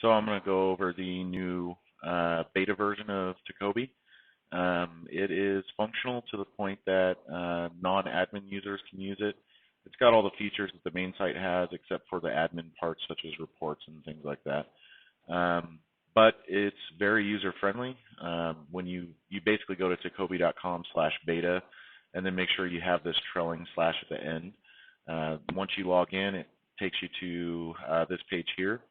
So I'm going to go over the new beta version of TECOBI. It is functional to the point that non-admin users can use it. It's got all the features that the main site has except for the admin parts such as reports and things like that. But it's very user-friendly. When you basically go to tecobi.com/beta and then make sure you have this trailing slash at the end. Once you log in, it takes you to this page here.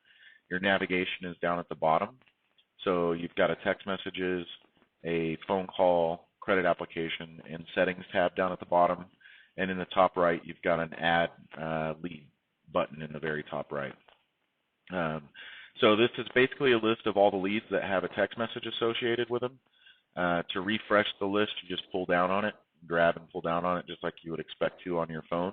Your navigation is down at the bottom. So you've got a text messages, a phone call, credit application, and settings tab down at the bottom. And in the top right, you've got an add lead button in the very top right. So this is basically a list of all the leads that have a text message associated with them. To refresh the list, you just pull down on it, grab and pull down on it just like you would expect to on your phone.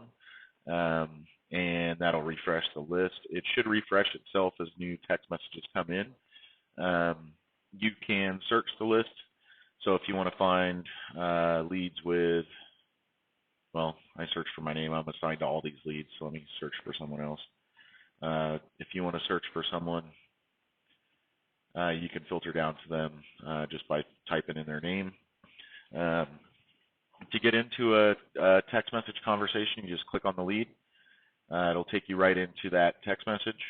And that'll refresh the list. It should refresh itself as new text messages come in. You can search the list. So if you want to find leads with, well, I searched for my name. I'm assigned to all these leads, so let me search for someone else. If you want to search for someone, you can filter down to them just by typing in their name. To get into a text message conversation, you just click on the lead. It'll take you right into that text message.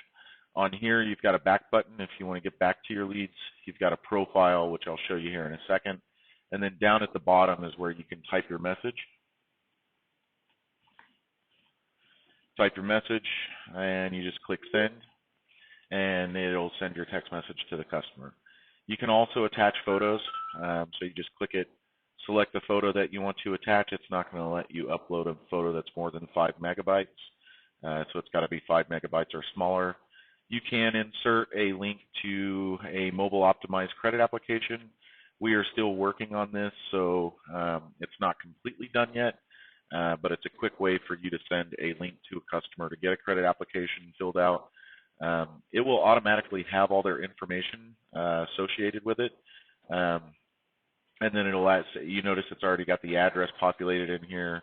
On here, you've got a back button if you want to get back to your leads. You've got a profile, which I'll show you here in a second. And then down at the bottom is where you can type your message. Type your message, and you just click send, and it'll send your text message to the customer. You can also attach photos, so you just click it, select the photo that you want to attach. It's not going to let you upload a photo that's more than 5 megabytes, so it's got to be 5 megabytes or smaller. You can insert a link to a mobile optimized credit application. We are still working on this, so it's not completely done yet. But it's a quick way for you to send a link to a customer to get a credit application filled out. It will automatically have all their information associated with it. And then it'll ask, you notice it's already got the address populated in here.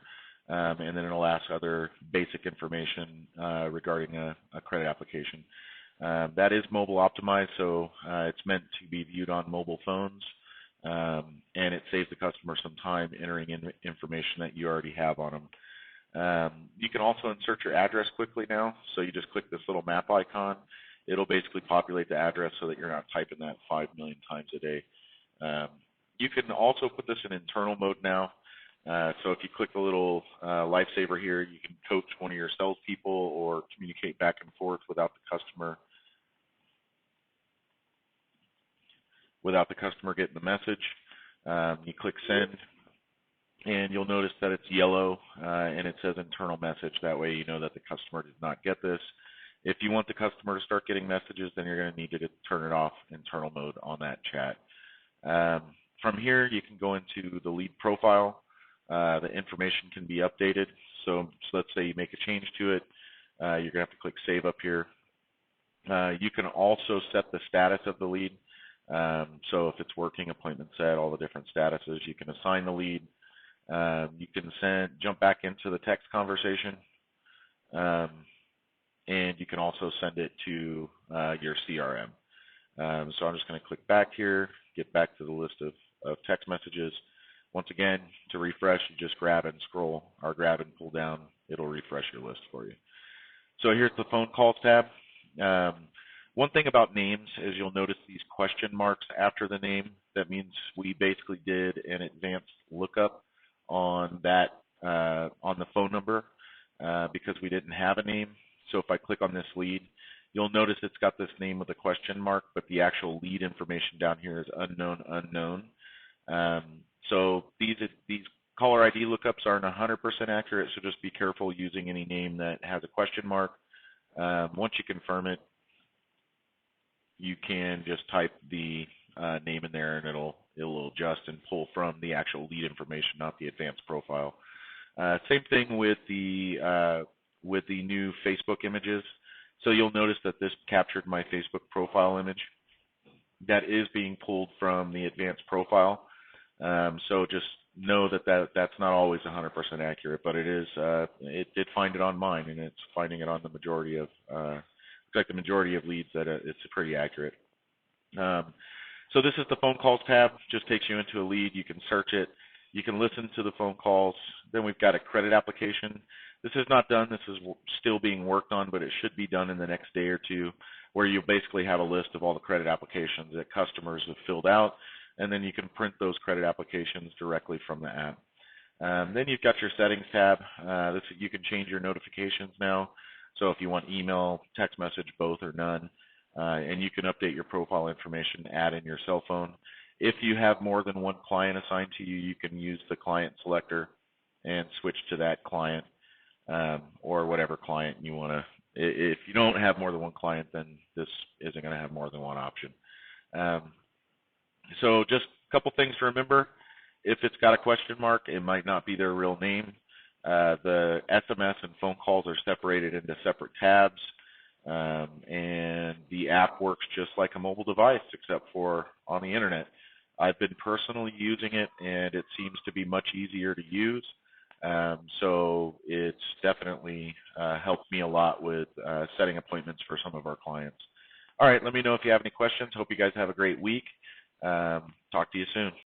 And then it'll ask other basic information regarding a credit application. That is mobile optimized, so it's meant to be viewed on mobile phones. And it saves the customer some time entering in information that you already have on them. You can also insert your address quickly now. So you just click this little map icon. It'll basically populate the address so that you're not typing that 5 million times a day. You can also put this in internal mode now. So if you click the little lifesaver here, you can coach one of your salespeople or communicate back and forth without the customer getting the message. You click send, and you'll notice that it's yellow and it says internal message. That way you know that the customer did not get this. If you want the customer to start getting messages, then you're going to need to turn it off internal mode on that chat. From here, you can go into the lead profile. The information can be updated. So let's say you make a change to it. You're going to have to click save up here. You can also set the status of the lead. So if it's working, appointment set, all the different statuses, you can assign the lead. You can jump back into the text conversation, and you can also send it to your CRM. So I'm just going to click back here, get back to the list of text messages. Once again, to refresh, you just grab and scroll or grab and pull down. It'll refresh your list for you. So here's the phone calls tab. One thing about names is you'll notice these question marks after the name. That means we basically did an advanced lookup on that on the phone number because we didn't have a name. So if I click on this lead, you'll notice it's got this name with a question mark, but the actual lead information down here is unknown. So these caller ID lookups aren't 100% accurate, so just be careful using any name that has a question mark. Once you confirm it, you can just type the name in there, and it'll adjust and pull from the actual lead information, not the advanced profile. Same thing with the new Facebook images. So you'll notice that this captured my Facebook profile image. That is being pulled from the advanced profile. So just know that's not always 100% accurate, but it is. It did find it on mine, and it's finding it on the majority of like the majority of leads that it's pretty accurate. So this is the phone calls tab. Just takes you into a lead. You can search it. You can listen to the phone calls. Then we've got a credit application. This is not done. This is still being worked on, but it should be done in the next day or two, where you basically have a list of all the credit applications that customers have filled out, and then you can print those credit applications directly from the app. Then you've got your settings tab. You can change your notifications now. So if you want email, text message, both or none, and you can update your profile information, add in your cell phone. If you have more than one client assigned to you, you can use the client selector and switch to that client or whatever client you want to. If you don't have more than one client, then this isn't going to have more than one option. So just a couple things to remember. If it's got a question mark, it might not be their real name. The SMS and phone calls are separated into separate tabs, and the app works just like a mobile device, except for on the internet. I've been personally using it, and it seems to be much easier to use. So it's definitely helped me a lot with setting appointments for some of our clients. All right, let me know if you have any questions. Hope you guys have a great week. Talk to you soon.